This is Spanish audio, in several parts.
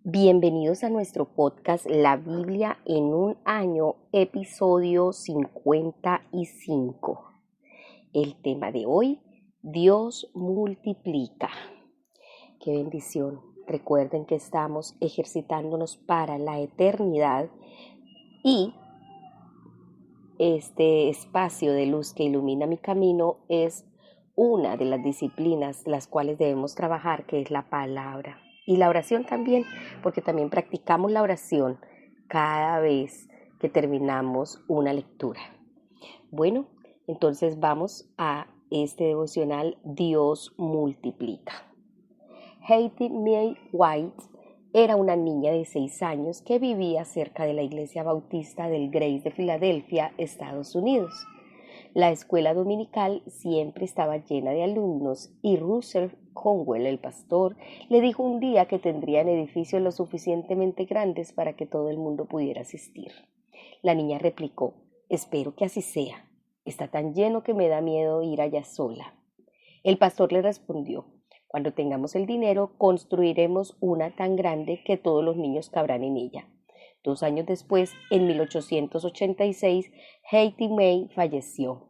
Bienvenidos a nuestro podcast La Biblia en un año, episodio 55. El tema de hoy, Dios multiplica. ¡Qué bendición! Recuerden que estamos ejercitándonos para la eternidad y este espacio de luz que ilumina mi camino es una de las disciplinas las cuales debemos trabajar, que es la palabra. Y la oración también, porque también practicamos la oración cada vez que terminamos una lectura. Bueno, entonces vamos a este devocional Dios multiplica. Hattie Mae White era una niña de 6 años que vivía cerca de la iglesia bautista del Grace de Filadelfia, Estados Unidos. La escuela dominical siempre estaba llena de alumnos y Russell Conwell, el pastor, le dijo un día que tendrían edificios lo suficientemente grandes para que todo el mundo pudiera asistir. La niña replicó: «Espero que así sea. Está tan lleno que me da miedo ir allá sola». El pastor le respondió: «Cuando tengamos el dinero, construiremos una tan grande que todos los niños cabrán en ella». 2 años después, en 1886, Hattie Mae falleció.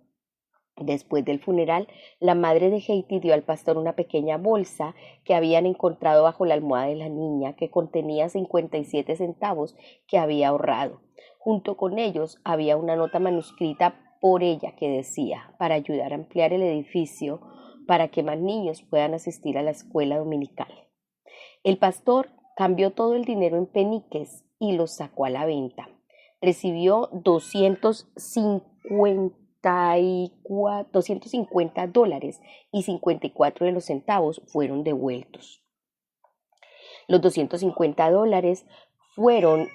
Después del funeral, la madre de Hattie dio al pastor una pequeña bolsa que habían encontrado bajo la almohada de la niña, que contenía 57 centavos que había ahorrado. Junto con ellos había una nota manuscrita por ella que decía: «Para ayudar a ampliar el edificio, para que más niños puedan asistir a la escuela dominical». El pastor cambió todo el dinero en peniques y los sacó a la venta. Recibió $250 y 54 de los centavos fueron devueltos. Los $250 fueron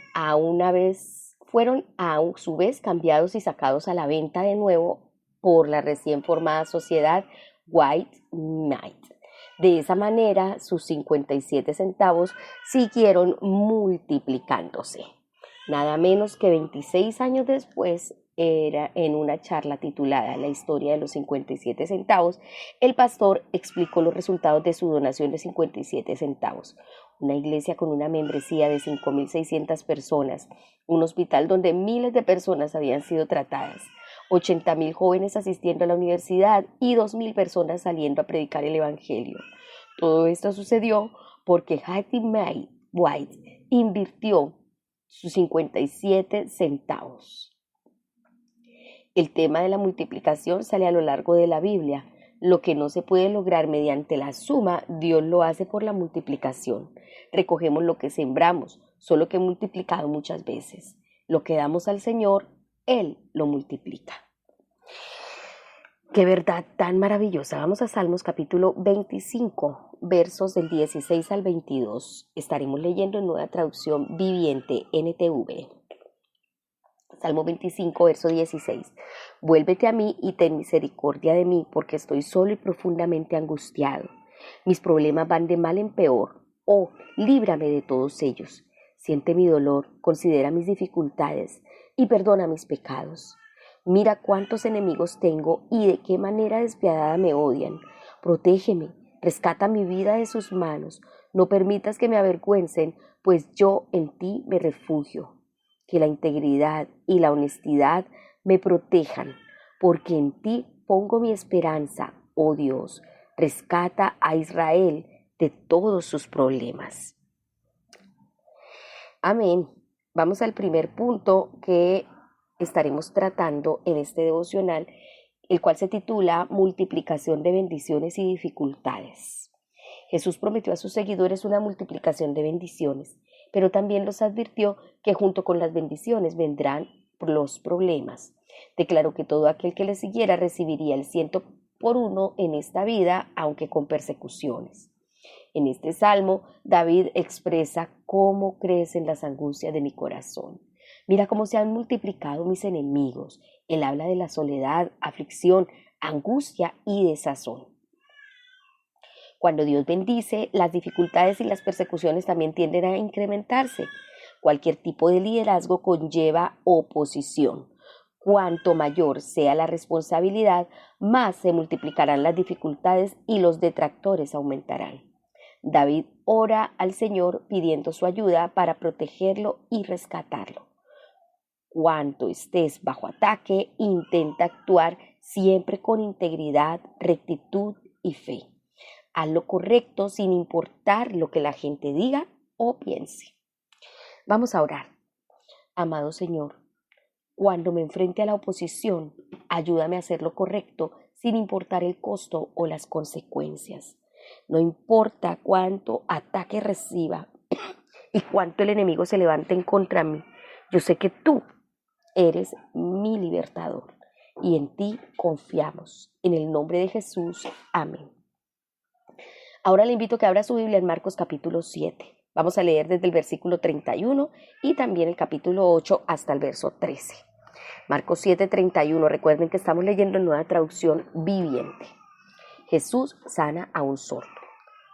a su vez cambiados y sacados a la venta de nuevo por la recién formada sociedad White Knight. De esa manera, sus 57 centavos siguieron multiplicándose. Nada menos que 26 años después, en una charla titulada La historia de los 57 centavos, el pastor explicó los resultados de su donación de 57 centavos. Una iglesia con una membresía de 5.600 personas, un hospital donde miles de personas habían sido tratadas, 80,000 jóvenes asistiendo a la universidad y 2,000 personas saliendo a predicar el evangelio. Todo esto sucedió porque Hattie Mae White invirtió sus 57 centavos. El tema de la multiplicación sale a lo largo de la Biblia. Lo que no se puede lograr mediante la suma, Dios lo hace por la multiplicación. Recogemos lo que sembramos, solo que multiplicado muchas veces. Lo que damos al Señor, Él lo multiplica. ¡Qué verdad tan maravillosa! Vamos a Salmos capítulo 25, versos del 16 al 22. Estaremos leyendo en Nueva Traducción Viviente, NTV. Salmo 25, verso 16. Vuélvete a mí y ten misericordia de mí, porque estoy solo y profundamente angustiado. Mis problemas van de mal en peor. Oh, líbrame de todos ellos. Siente mi dolor, considera mis dificultades y perdona mis pecados. Mira cuántos enemigos tengo y de qué manera despiadada me odian. Protégeme, rescata mi vida de sus manos. No permitas que me avergüencen, pues yo en ti me refugio. Que la integridad y la honestidad me protejan, porque en ti pongo mi esperanza, oh Dios. Rescata a Israel de todos sus problemas. Amén. Vamos al primer punto que estaremos tratando en este devocional, el cual se titula Multiplicación de bendiciones y dificultades. Jesús prometió a sus seguidores una multiplicación de bendiciones, pero también los advirtió que junto con las bendiciones vendrán los problemas. Declaró que todo aquel que le siguiera recibiría el 100 por 1 en esta vida, aunque con persecuciones. En este salmo, David expresa cómo crecen las angustias de mi corazón. Mira cómo se han multiplicado mis enemigos. Él habla de la soledad, aflicción, angustia y desazón. Cuando Dios bendice, las dificultades y las persecuciones también tienden a incrementarse. Cualquier tipo de liderazgo conlleva oposición. Cuanto mayor sea la responsabilidad, más se multiplicarán las dificultades y los detractores aumentarán. David ora al Señor pidiendo su ayuda para protegerlo y rescatarlo. Cuando estés bajo ataque, intenta actuar siempre con integridad, rectitud y fe. Haz lo correcto sin importar lo que la gente diga o piense. Vamos a orar. Amado Señor, cuando me enfrente a la oposición, ayúdame a hacer lo correcto sin importar el costo o las consecuencias. No importa cuánto ataque reciba y cuánto el enemigo se levante en contra de mí. Yo sé que tú eres mi libertador y en ti confiamos. En el nombre de Jesús, amén. Ahora le invito a que abra su Biblia en Marcos capítulo 7. Vamos a leer desde el versículo 31 y también el capítulo 8 hasta el verso 13. Marcos 7:31, recuerden que estamos leyendo en Nueva Traducción Viviente. Jesús sana a un sordo.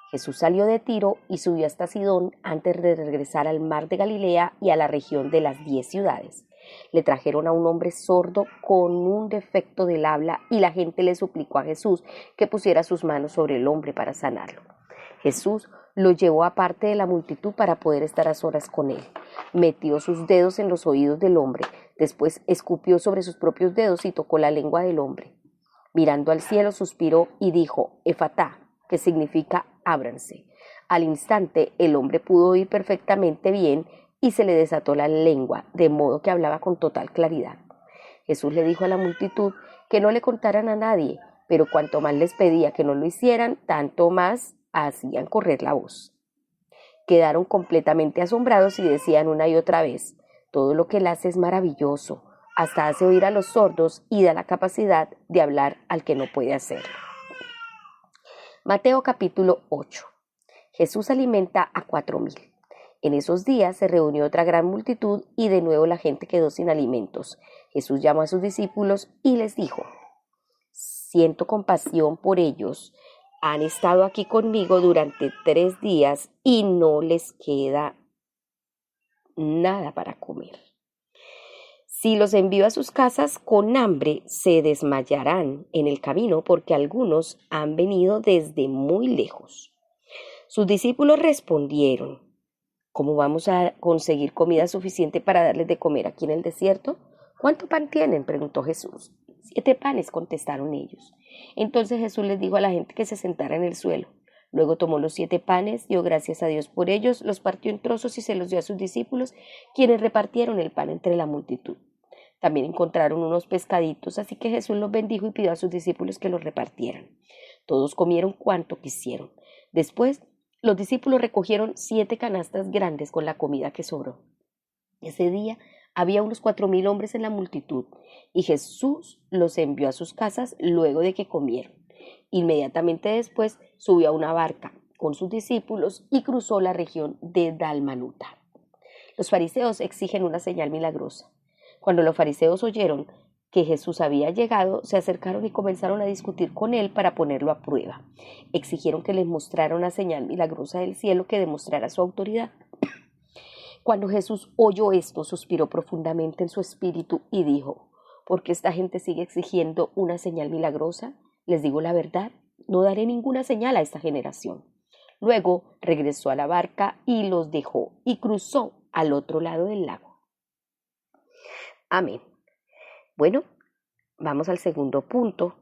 Jesús salió de Tiro y subió hasta Sidón antes de regresar al mar de Galilea y a la región de las 10 ciudades. Le trajeron a un hombre sordo con un defecto del habla y la gente le suplicó a Jesús que pusiera sus manos sobre el hombre para sanarlo. Jesús lo llevó aparte de la multitud para poder estar a solas con él. Metió sus dedos en los oídos del hombre, después escupió sobre sus propios dedos y tocó la lengua del hombre. Mirando al cielo, suspiró y dijo, Efatá, que significa ábranse. Al instante, el hombre pudo oír perfectamente bien y se le desató la lengua, de modo que hablaba con total claridad. Jesús le dijo a la multitud que no le contaran a nadie, pero cuanto más les pedía que no lo hicieran, tanto más hacían correr la voz. Quedaron completamente asombrados y decían una y otra vez, todo lo que él hace es maravilloso, hasta hace oír a los sordos y da la capacidad de hablar al que no puede hacerlo. Mateo capítulo 8. Jesús alimenta a 4,000. En esos días se reunió otra gran multitud y de nuevo la gente quedó sin alimentos. Jesús llamó a sus discípulos y les dijo, siento compasión por ellos. Han estado aquí conmigo durante 3 días y no les queda nada para comer. Si los envío a sus casas con hambre, se desmayarán en el camino porque algunos han venido desde muy lejos. Sus discípulos respondieron, ¿cómo vamos a conseguir comida suficiente para darles de comer aquí en el desierto? ¿Cuánto pan tienen?, preguntó Jesús. 7 panes, contestaron ellos. Entonces Jesús les dijo a la gente que se sentara en el suelo. Luego tomó los 7 panes, dio gracias a Dios por ellos, los partió en trozos y se los dio a sus discípulos, quienes repartieron el pan entre la multitud. También encontraron unos pescaditos, así que Jesús los bendijo y pidió a sus discípulos que los repartieran. Todos comieron cuanto quisieron. Después, los discípulos recogieron 7 canastas grandes con la comida que sobró. Ese día había unos 4,000 hombres en la multitud, y Jesús los envió a sus casas luego de que comieron. Inmediatamente después subió a una barca con sus discípulos y cruzó la región de Dalmanuta. Los fariseos exigen una señal milagrosa. Cuando los fariseos oyeron que Jesús había llegado, se acercaron y comenzaron a discutir con él para ponerlo a prueba. Exigieron que les mostrara una señal milagrosa del cielo que demostrara su autoridad. Cuando Jesús oyó esto, suspiró profundamente en su espíritu y dijo, ¿por qué esta gente sigue exigiendo una señal milagrosa? Les digo la verdad, no daré ninguna señal a esta generación. Luego regresó a la barca y los dejó y cruzó al otro lado del lago. Amén. Bueno, vamos al segundo punto,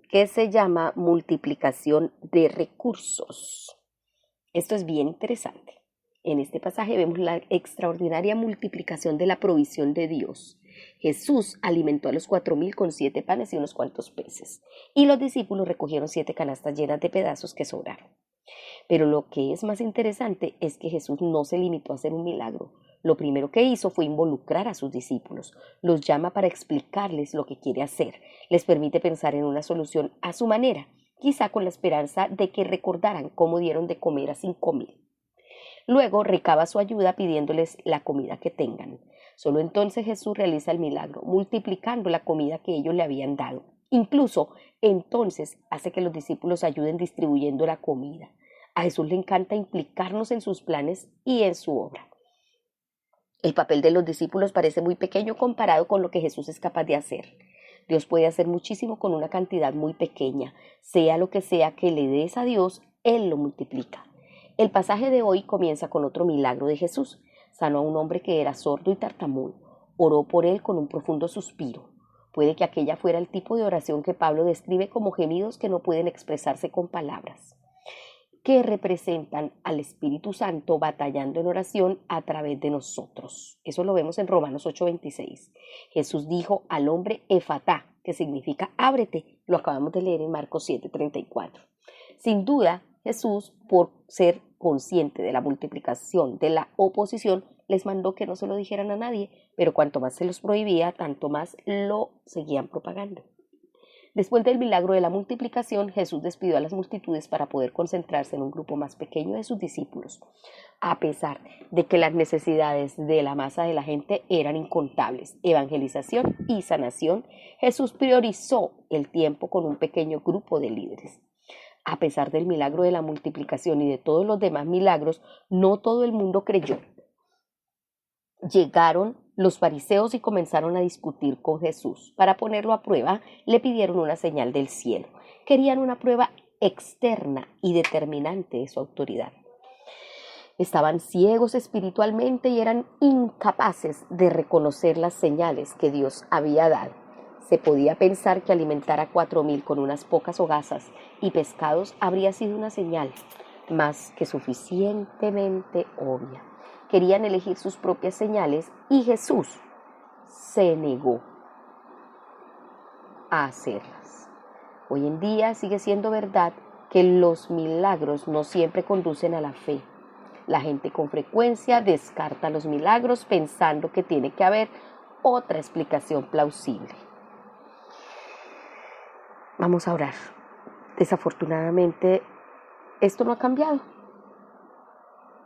que se llama multiplicación de recursos. Esto es bien interesante. En este pasaje vemos la extraordinaria multiplicación de la provisión de Dios. Jesús alimentó a los 4,000 con 7 panes y unos cuantos peces, y los discípulos recogieron 7 canastas llenas de pedazos que sobraron. Pero lo que es más interesante es que Jesús no se limitó a hacer un milagro. Lo primero que hizo fue involucrar a sus discípulos. Los llama para explicarles lo que quiere hacer. Les permite pensar en una solución a su manera, quizá con la esperanza de que recordaran cómo dieron de comer a 5,000. Luego recaba su ayuda pidiéndoles la comida que tengan. Solo entonces Jesús realiza el milagro, multiplicando la comida que ellos le habían dado. Incluso entonces hace que los discípulos ayuden distribuyendo la comida. A Jesús le encanta implicarnos en sus planes y en su obra. El papel de los discípulos parece muy pequeño comparado con lo que Jesús es capaz de hacer. Dios puede hacer muchísimo con una cantidad muy pequeña. Sea lo que sea que le des a Dios, Él lo multiplica. El pasaje de hoy comienza con otro milagro de Jesús. Sanó a un hombre que era sordo y tartamudo. Oró por él con un profundo suspiro. Puede que aquella fuera el tipo de oración que Pablo describe como gemidos que no pueden expresarse con palabras, que representan al Espíritu Santo batallando en oración a través de nosotros. Eso lo vemos en Romanos 8:26. Jesús dijo al hombre Efatá, que significa ábrete. Lo acabamos de leer en Marcos 7:34. Sin duda, Jesús, por ser consciente de la multiplicación de la oposición, les mandó que no se lo dijeran a nadie, pero cuanto más se los prohibía, tanto más lo seguían propagando. Después del milagro de la multiplicación, Jesús despidió a las multitudes para poder concentrarse en un grupo más pequeño de sus discípulos. A pesar de que las necesidades de la masa de la gente eran incontables, evangelización y sanación, Jesús priorizó el tiempo con un pequeño grupo de líderes. A pesar del milagro de la multiplicación y de todos los demás milagros, no todo el mundo creyó. Llegaron los fariseos y comenzaron a discutir con Jesús. Para ponerlo a prueba, le pidieron una señal del cielo. Querían una prueba externa y determinante de su autoridad. Estaban ciegos espiritualmente y eran incapaces de reconocer las señales que Dios había dado. Se podía pensar que alimentar a 4,000 con unas pocas hogazas y pescados habría sido una señal más que suficientemente obvia. Querían elegir sus propias señales y Jesús se negó a hacerlas. Hoy en día sigue siendo verdad que los milagros no siempre conducen a la fe. La gente con frecuencia descarta los milagros pensando que tiene que haber otra explicación plausible. Vamos a orar. Desafortunadamente, esto no ha cambiado.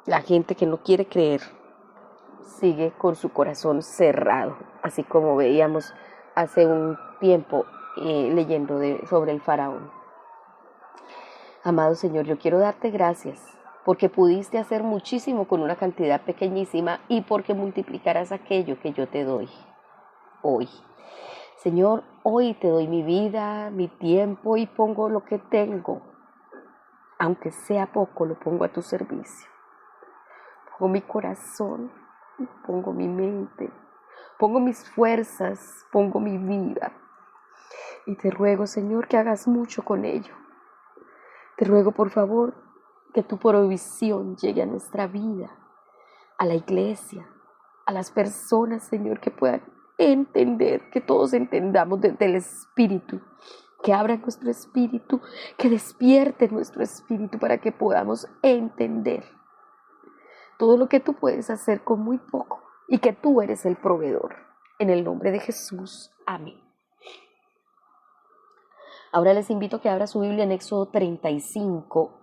La gente que no quiere creer sigue con su corazón cerrado, así como veíamos hace un tiempo leyendo sobre el faraón. Amado Señor, yo quiero darte gracias porque pudiste hacer muchísimo con una cantidad pequeñísima y porque multiplicarás aquello que yo te doy hoy. Señor, hoy te doy mi vida, mi tiempo y pongo lo que tengo, aunque sea poco, lo pongo a tu servicio. Pongo mi corazón, pongo mi mente, pongo mis fuerzas, pongo mi vida. Y te ruego, Señor, que hagas mucho con ello. Te ruego, por favor, que tu provisión llegue a nuestra vida, a la iglesia, a las personas, Señor, que puedan entender, que todos entendamos desde el Espíritu, que abran nuestro espíritu, que despierten nuestro espíritu para que podamos entender todo lo que tú puedes hacer con muy poco y que tú eres el proveedor. En el nombre de Jesús. Amén. Ahora les invito a que abra su Biblia en Éxodo 35.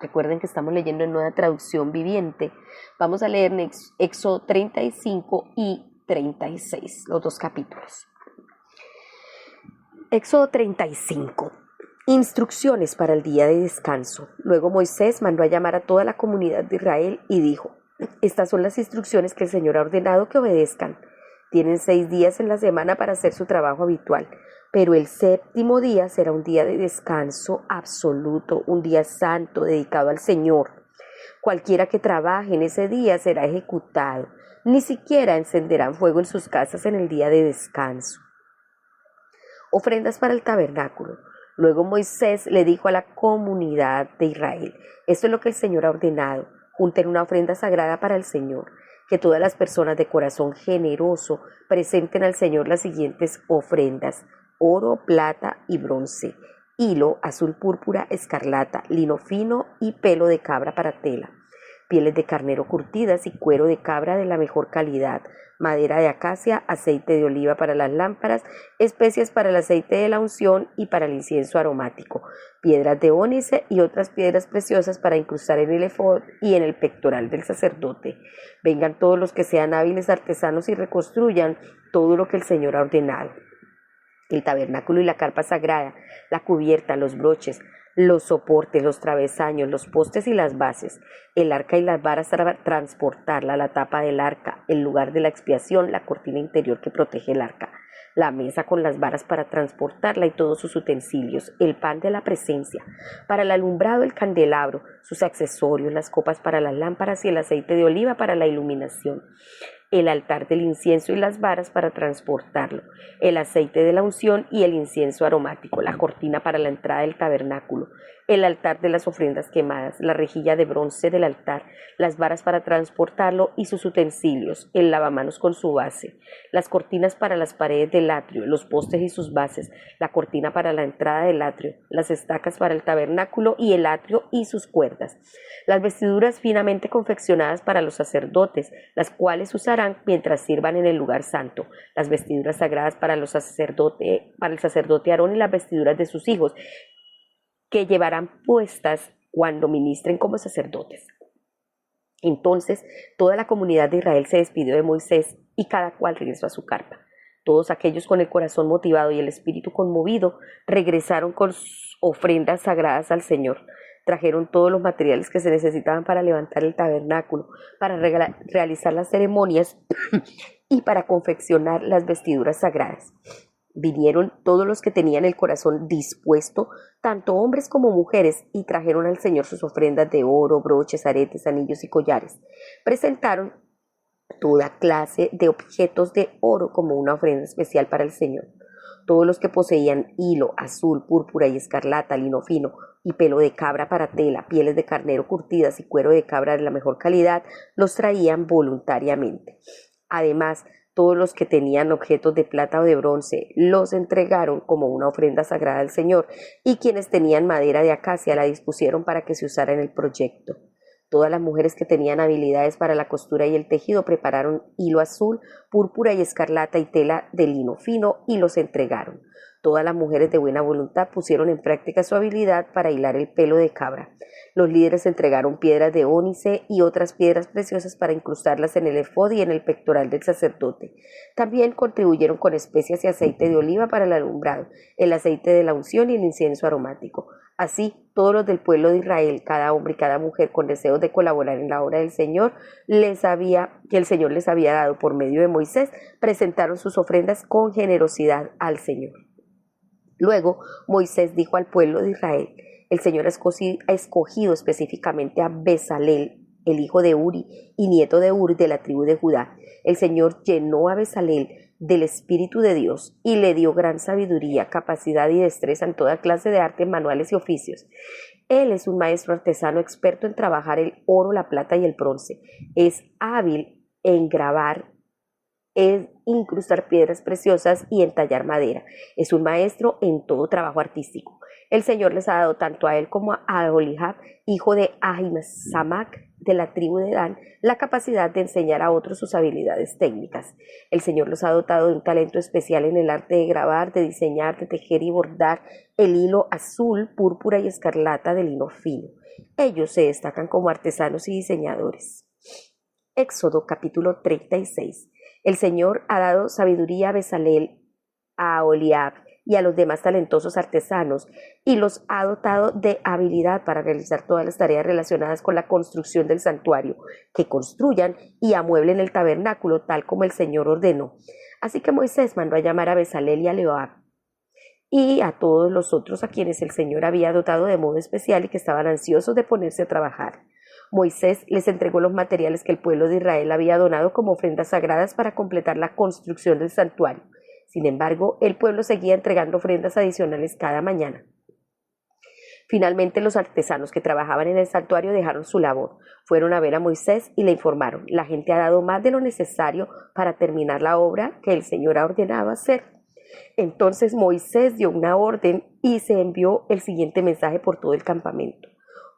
Recuerden que estamos leyendo en Nueva Traducción Viviente. Vamos a leer en Éxodo 35 y 36, los dos capítulos. Éxodo 35. Instrucciones para el día de descanso. Luego Moisés mandó a llamar a toda la comunidad de Israel y dijo: estas son las instrucciones que el Señor ha ordenado que obedezcan. Tienen 6 días en la semana para hacer su trabajo habitual, pero el 7º día será un día de descanso absoluto, un día santo dedicado al Señor. Cualquiera que trabaje en ese día será ejecutado. Ni siquiera encenderán fuego en sus casas en el día de descanso. Ofrendas para el tabernáculo. Luego Moisés le dijo a la comunidad de Israel: esto es lo que el Señor ha ordenado, junten una ofrenda sagrada para el Señor, que todas las personas de corazón generoso presenten al Señor las siguientes ofrendas: oro, plata y bronce, hilo, azul púrpura, escarlata, lino fino y pelo de cabra para tela, pieles de carnero curtidas y cuero de cabra de la mejor calidad, madera de acacia, aceite de oliva para las lámparas, especias para el aceite de la unción y para el incienso aromático, piedras de ónice y otras piedras preciosas para incrustar en el efod y en el pectoral del sacerdote. Vengan todos los que sean hábiles artesanos y reconstruyan todo lo que el Señor ha ordenado: el tabernáculo y la carpa sagrada, la cubierta, los broches, los soportes, los travesaños, los postes y las bases, el arca y las varas para transportarla, la tapa del arca, el lugar de la expiación, la cortina interior que protege el arca, la mesa con las varas para transportarla y todos sus utensilios, el pan de la presencia, para el alumbrado el candelabro, sus accesorios, las copas para las lámparas y el aceite de oliva para la iluminación, el altar del incienso y las varas para transportarlo, el aceite de la unción y el incienso aromático, la cortina para la entrada del tabernáculo, el altar de las ofrendas quemadas, la rejilla de bronce del altar, las varas para transportarlo y sus utensilios, el lavamanos con su base, las cortinas para las paredes del atrio, los postes y sus bases, la cortina para la entrada del atrio, las estacas para el tabernáculo y el atrio y sus cuerdas, las vestiduras finamente confeccionadas para los sacerdotes, las cuales usarán mientras sirvan en el lugar santo, las vestiduras sagradas para el sacerdote Aarón y las vestiduras de sus hijos, que llevarán puestas cuando ministren como sacerdotes. Entonces toda la comunidad de Israel se despidió de Moisés y cada cual regresó a su carpa. Todos aquellos con el corazón motivado y el espíritu conmovido regresaron con ofrendas sagradas al Señor. Trajeron todos los materiales que se necesitaban para levantar el tabernáculo, para realizar las ceremonias y para confeccionar las vestiduras sagradas. Vinieron todos los que tenían el corazón dispuesto, tanto hombres como mujeres, y trajeron al Señor sus ofrendas de oro, broches, aretes, anillos y collares. Presentaron toda clase de objetos de oro como una ofrenda especial para el Señor. Todos los que poseían hilo, azul, púrpura y escarlata, lino fino y pelo de cabra para tela, pieles de carnero curtidas y cuero de cabra de la mejor calidad, los traían voluntariamente. Además, todos los que tenían objetos de plata o de bronce los entregaron como una ofrenda sagrada al Señor, y quienes tenían madera de acacia la dispusieron para que se usara en el proyecto. Todas las mujeres que tenían habilidades para la costura y el tejido prepararon hilo azul, púrpura y escarlata y tela de lino fino y los entregaron. Todas las mujeres de buena voluntad pusieron en práctica su habilidad para hilar el pelo de cabra. Los líderes entregaron piedras de ónice y otras piedras preciosas para incrustarlas en el efod y en el pectoral del sacerdote. También contribuyeron con especias y aceite de oliva para el alumbrado, el aceite de la unción y el incienso aromático. Así, todos los del pueblo de Israel, cada hombre y cada mujer con deseos de colaborar en la obra del Señor, que el Señor les había dado por medio de Moisés, presentaron sus ofrendas con generosidad al Señor. Luego Moisés dijo al pueblo de Israel: el Señor ha escogido específicamente a Bezalel, el hijo de Uri y nieto de Uri de la tribu de Judá. El Señor llenó a Bezalel del Espíritu de Dios y le dio gran sabiduría, capacidad y destreza en toda clase de artes manuales y oficios. Él es un maestro artesano experto en trabajar el oro, la plata y el bronce. Es hábil en grabar, en incrustar piedras preciosas y en tallar madera. Es un maestro en todo trabajo artístico. El Señor les ha dado tanto a él como a Aholihab, hijo de Ahimasamac, de la tribu de Dan, la capacidad de enseñar a otros sus habilidades técnicas. El Señor los ha dotado de un talento especial en el arte de grabar, de diseñar, de tejer y bordar el hilo azul, púrpura y escarlata de lino fino. Ellos se destacan como artesanos y diseñadores. Éxodo capítulo 36. El Señor ha dado sabiduría a Bezalel, a Aholiab y a los demás talentosos artesanos, y los ha dotado de habilidad para realizar todas las tareas relacionadas con la construcción del santuario, que construyan y amueblen el tabernáculo tal como el Señor ordenó. Así que Moisés mandó a llamar a Bezalel y a Aholiab y a todos los otros a quienes el Señor había dotado de modo especial y que estaban ansiosos de ponerse a trabajar. Moisés les entregó los materiales que el pueblo de Israel había donado como ofrendas sagradas para completar la construcción del santuario. Sin embargo, el pueblo seguía entregando ofrendas adicionales cada mañana. Finalmente, los artesanos que trabajaban en el santuario dejaron su labor. Fueron a ver a Moisés y le informaron: la gente ha dado más de lo necesario para terminar la obra que el Señor ha ordenado hacer. Entonces Moisés dio una orden y se envió el siguiente mensaje por todo el campamento: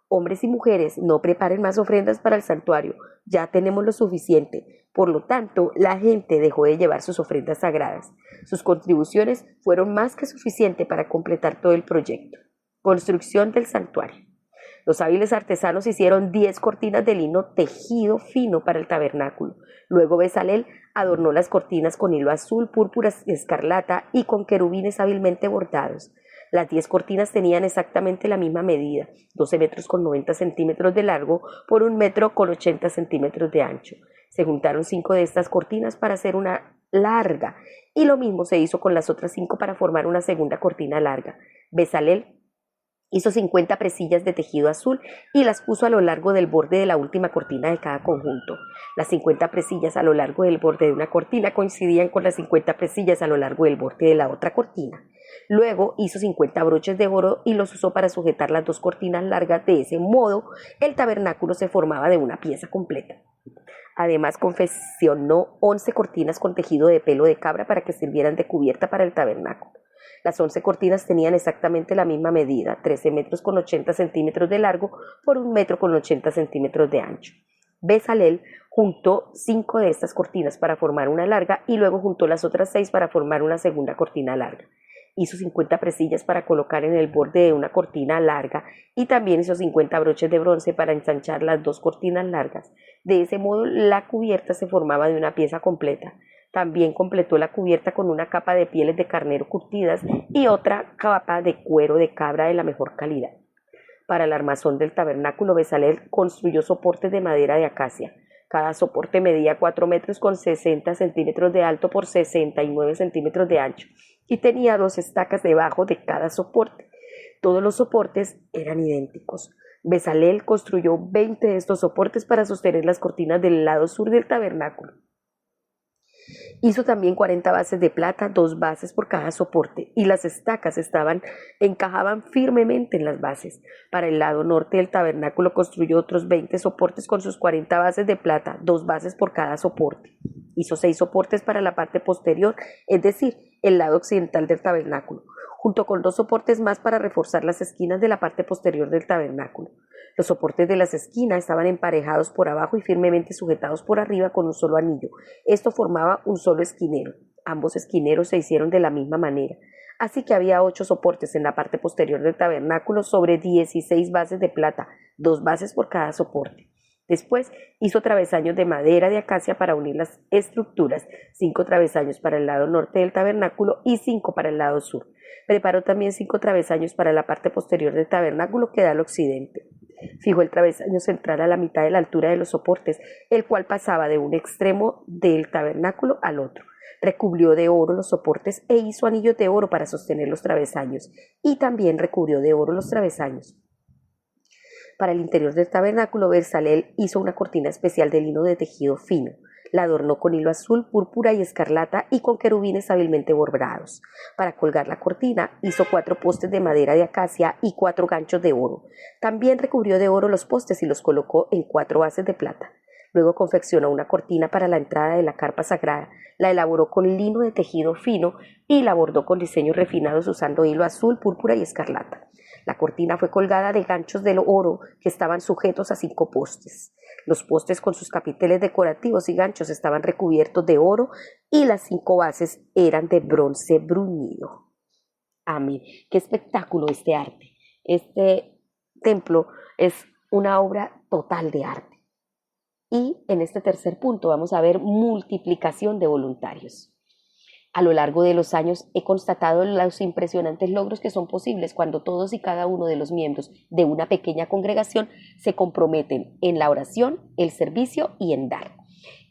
hombres y mujeres, no preparen más ofrendas para el santuario, ya tenemos lo suficiente. Por lo tanto, la gente dejó de llevar sus ofrendas sagradas. Sus contribuciones fueron más que suficientes para completar todo el proyecto. Construcción del santuario. Los hábiles artesanos hicieron 10 cortinas de lino tejido fino para el tabernáculo. Luego Bezalel adornó las cortinas con hilo azul, púrpura y escarlata y con querubines hábilmente bordados. Las 10 cortinas tenían exactamente la misma medida, 12 metros con 90 centímetros de largo por 1 metro con 80 centímetros de ancho. Se juntaron 5 de estas cortinas para hacer una larga. Y lo mismo se hizo con las otras 5 para formar una segunda cortina larga. Bezalel hizo 50 presillas de tejido azul y las puso a lo largo del borde de la última cortina de cada conjunto. Las 50 presillas a lo largo del borde de una cortina coincidían con las 50 presillas a lo largo del borde de la otra cortina. Luego hizo 50 broches de oro y los usó para sujetar las 2 cortinas largas. De ese modo, el tabernáculo se formaba de una pieza completa. Además, confeccionó 11 cortinas con tejido de pelo de cabra para que sirvieran de cubierta para el tabernáculo. Las 11 cortinas tenían exactamente la misma medida, 13 metros con 80 centímetros de largo por 1 metro con 80 centímetros de ancho. Bezalel juntó 5 de estas cortinas para formar una larga y luego juntó las otras 6 para formar una segunda cortina larga. Hizo 50 presillas para colocar en el borde de una cortina larga y también hizo 50 broches de bronce para ensanchar las 2 cortinas largas. De ese modo, la cubierta se formaba de una pieza completa. También completó la cubierta con una capa de pieles de carnero curtidas y otra capa de cuero de cabra de la mejor calidad. Para el armazón del tabernáculo, Bezalel construyó soportes de madera de acacia. Cada soporte medía 4 metros con 60 centímetros de alto por 69 centímetros de ancho y tenía 2 estacas debajo de cada soporte. Todos los soportes eran idénticos. Bezalel construyó 20 de estos soportes para sostener las cortinas del lado sur del tabernáculo. Hizo también 40 bases de plata, 2 bases por cada soporte, y las estacas encajaban firmemente en las bases. Para el lado norte del tabernáculo construyó otros 20 soportes con sus 40 bases de plata, 2 bases por cada soporte. Hizo 6 soportes para la parte posterior, es decir, el lado occidental del tabernáculo, junto con 2 soportes más para reforzar las esquinas de la parte posterior del tabernáculo. Los soportes de las esquinas estaban emparejados por abajo y firmemente sujetados por arriba con un solo anillo. Esto formaba un solo esquinero. Ambos esquineros se hicieron de la misma manera. Así que había 8 soportes en la parte posterior del tabernáculo sobre 16 bases de plata, 2 bases por cada soporte. Después hizo travesaños de madera de acacia para unir las estructuras, 5 travesaños para el lado norte del tabernáculo y 5 para el lado sur. Preparó también 5 travesaños para la parte posterior del tabernáculo que da al occidente. Fijó el travesaño central a la mitad de la altura de los soportes, el cual pasaba de un extremo del tabernáculo al otro. Recubrió de oro los soportes e hizo anillos de oro para sostener los travesaños, y también recubrió de oro los travesaños. Para el interior del tabernáculo, Bezalel hizo una cortina especial de lino de tejido fino. La adornó con hilo azul, púrpura y escarlata y con querubines hábilmente bordados. Para colgar la cortina, hizo 4 postes de madera de acacia y 4 ganchos de oro. También recubrió de oro los postes y los colocó en 4 bases de plata. Luego confeccionó una cortina para la entrada de la carpa sagrada. La elaboró con lino de tejido fino y la bordó con diseños refinados usando hilo azul, púrpura y escarlata. La cortina fue colgada de ganchos de oro que estaban sujetos a 5 postes. Los postes con sus capiteles decorativos y ganchos estaban recubiertos de oro y las 5 bases eran de bronce bruñido. Amén. Qué espectáculo este arte. Este templo es una obra total de arte. Y en este tercer punto vamos a ver multiplicación de voluntarios. A lo largo de los años he constatado los impresionantes logros que son posibles cuando todos y cada uno de los miembros de una pequeña congregación se comprometen en la oración, el servicio y en dar.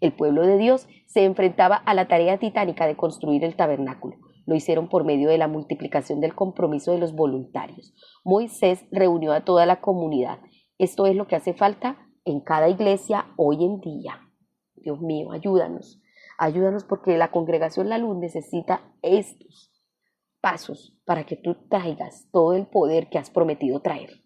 El pueblo de Dios se enfrentaba a la tarea titánica de construir el tabernáculo. Lo hicieron por medio de la multiplicación del compromiso de los voluntarios. Moisés reunió a toda la comunidad. Esto es lo que hace falta en cada iglesia hoy en día. Dios mío, ayúdanos. Ayúdanos porque la congregación La Luz necesita estos pasos para que tú traigas todo el poder que has prometido traer.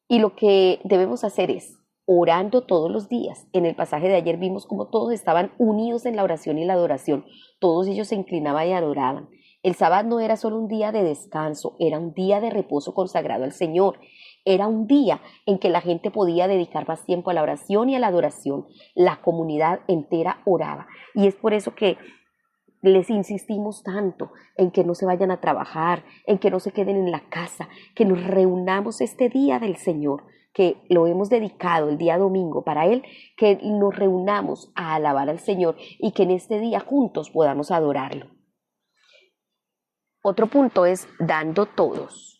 Y lo que debemos hacer es orando todos los días. En el pasaje de ayer vimos cómo todos estaban unidos en la oración y la adoración. Todos ellos se inclinaban y adoraban. El sábado no era solo un día de descanso, era un día de reposo consagrado al Señor. Era un día en que la gente podía dedicar más tiempo a la oración y a la adoración. La comunidad entera oraba. Y es por eso que les insistimos tanto en que no se vayan a trabajar, en que no se queden en la casa, que nos reunamos este día del Señor, que lo hemos dedicado el día domingo para Él, que nos reunamos a alabar al Señor y que en este día juntos podamos adorarlo. Otro punto es dando todos.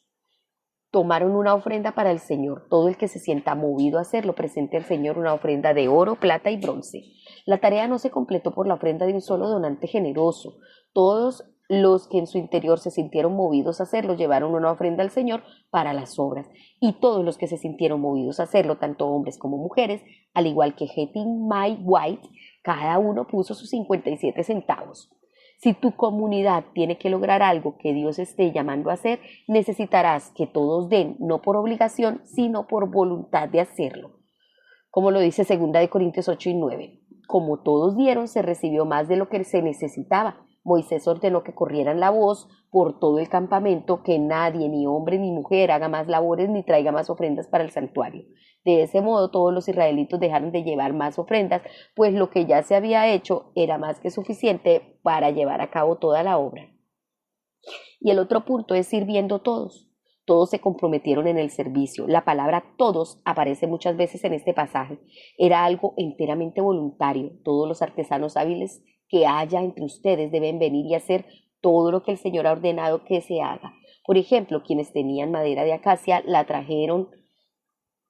Tomaron una ofrenda para el Señor. Todo el que se sienta movido a hacerlo presente al Señor una ofrenda de oro, plata y bronce. La tarea no se completó por la ofrenda de un solo donante generoso. Todos los que en su interior se sintieron movidos a hacerlo llevaron una ofrenda al Señor para las obras. Y todos los que se sintieron movidos a hacerlo, tanto hombres como mujeres, al igual que Hetty May White, cada uno puso sus 57 centavos. Si tu comunidad tiene que lograr algo que Dios esté llamando a hacer, necesitarás que todos den, no por obligación, sino por voluntad de hacerlo. Como lo dice 2 Corintios 8 y 9. Como todos dieron, se recibió más de lo que se necesitaba. Moisés ordenó que corrieran la voz por todo el campamento, que nadie, ni hombre ni mujer, haga más labores ni traiga más ofrendas para el santuario. De ese modo todos los israelitos dejaron de llevar más ofrendas, pues lo que ya se había hecho era más que suficiente para llevar a cabo toda la obra. Y el otro punto es sirviendo todos. Todos se comprometieron en el servicio. La palabra todos aparece muchas veces en este pasaje. Era algo enteramente voluntario. Todos los artesanos hábiles que haya entre ustedes deben venir y hacer todo lo que el Señor ha ordenado que se haga. Por ejemplo, quienes tenían madera de acacia la trajeron.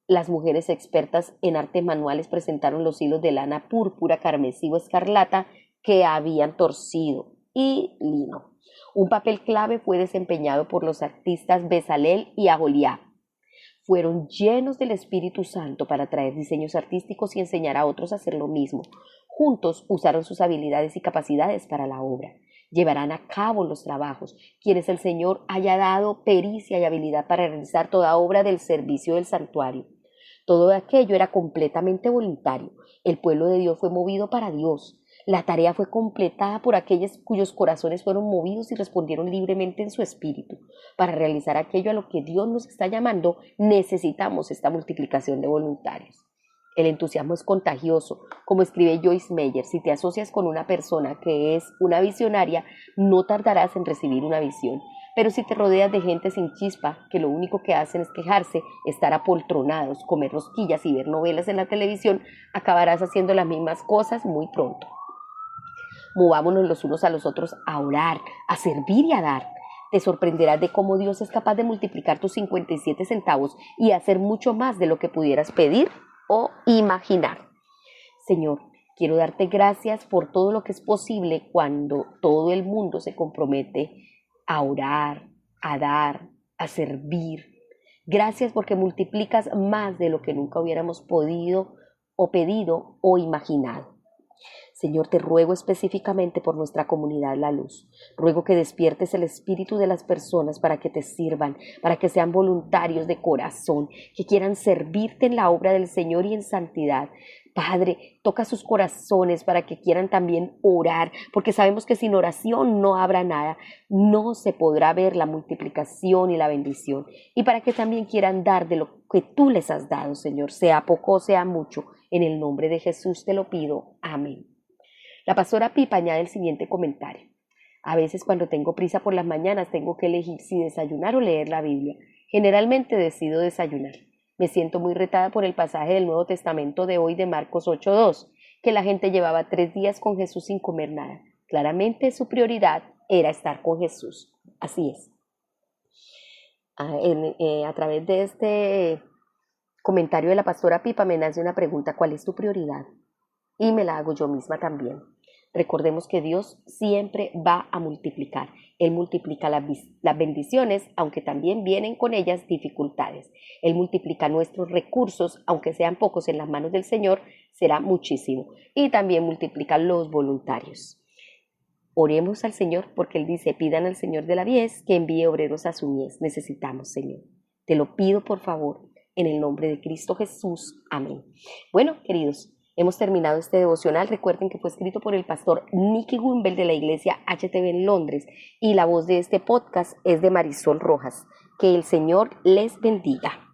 Las mujeres expertas en artes manuales presentaron los hilos de lana púrpura, carmesí o escarlata que habían torcido y lino. Un papel clave fue desempeñado por los artistas Bezalel y Aholiab. Fueron llenos del Espíritu Santo para traer diseños artísticos y enseñar a otros a hacer lo mismo. Juntos usaron sus habilidades y capacidades para la obra. Llevarán a cabo los trabajos, quienes el Señor haya dado pericia y habilidad para realizar toda obra del servicio del santuario. Todo aquello era completamente voluntario. El pueblo de Dios fue movido para Dios. La tarea fue completada por aquellos cuyos corazones fueron movidos y respondieron libremente en su espíritu. Para realizar aquello a lo que Dios nos está llamando, necesitamos esta multiplicación de voluntarios. El entusiasmo es contagioso. Como escribe Joyce Meyer, si te asocias con una persona que es una visionaria, no tardarás en recibir una visión. Pero si te rodeas de gente sin chispa, que lo único que hacen es quejarse, estar apoltronados, comer rosquillas y ver novelas en la televisión, acabarás haciendo las mismas cosas muy pronto. Movámonos los unos a los otros a orar, a servir y a dar. Te sorprenderás de cómo Dios es capaz de multiplicar tus 57 centavos y hacer mucho más de lo que pudieras pedir o imaginar. Señor, quiero darte gracias por todo lo que es posible cuando todo el mundo se compromete a orar, a dar, a servir. Gracias porque multiplicas más de lo que nunca hubiéramos podido o pedido o imaginado. Señor, te ruego específicamente por nuestra comunidad La Luz. Ruego que despiertes el espíritu de las personas para que te sirvan, para que sean voluntarios de corazón, que quieran servirte en la obra del Señor y en santidad. Padre, toca sus corazones para que quieran también orar, porque sabemos que sin oración no habrá nada, no se podrá ver la multiplicación y la bendición. Y para que también quieran dar de lo que tú les has dado, Señor, sea poco o sea mucho. En el nombre de Jesús te lo pido. Amén. La pastora Pipa añade el siguiente comentario. A veces cuando tengo prisa por las mañanas tengo que elegir si desayunar o leer la Biblia. Generalmente decido desayunar. Me siento muy retada por el pasaje del Nuevo Testamento de hoy de Marcos 8:2, que la gente llevaba 3 días con Jesús sin comer nada. Claramente su prioridad era estar con Jesús. Así es. A través de este comentario de la pastora Pipa me nace una pregunta: ¿cuál es tu prioridad? Y me la hago yo misma también. Recordemos que Dios siempre va a multiplicar. Él multiplica las bendiciones, aunque también vienen con ellas dificultades. Él multiplica nuestros recursos, aunque sean pocos en las manos del Señor, será muchísimo. Y también multiplica los voluntarios. Oremos al Señor porque Él dice, pidan al Señor de la mies que envíe obreros a su mies. Necesitamos, Señor. Te lo pido, por favor, en el nombre de Cristo Jesús. Amén. Bueno, queridos, hemos terminado este devocional. Recuerden que fue escrito por el pastor Nicky Gumbel de la iglesia HTB en Londres y la voz de este podcast es de Marisol Rojas. Que el Señor les bendiga.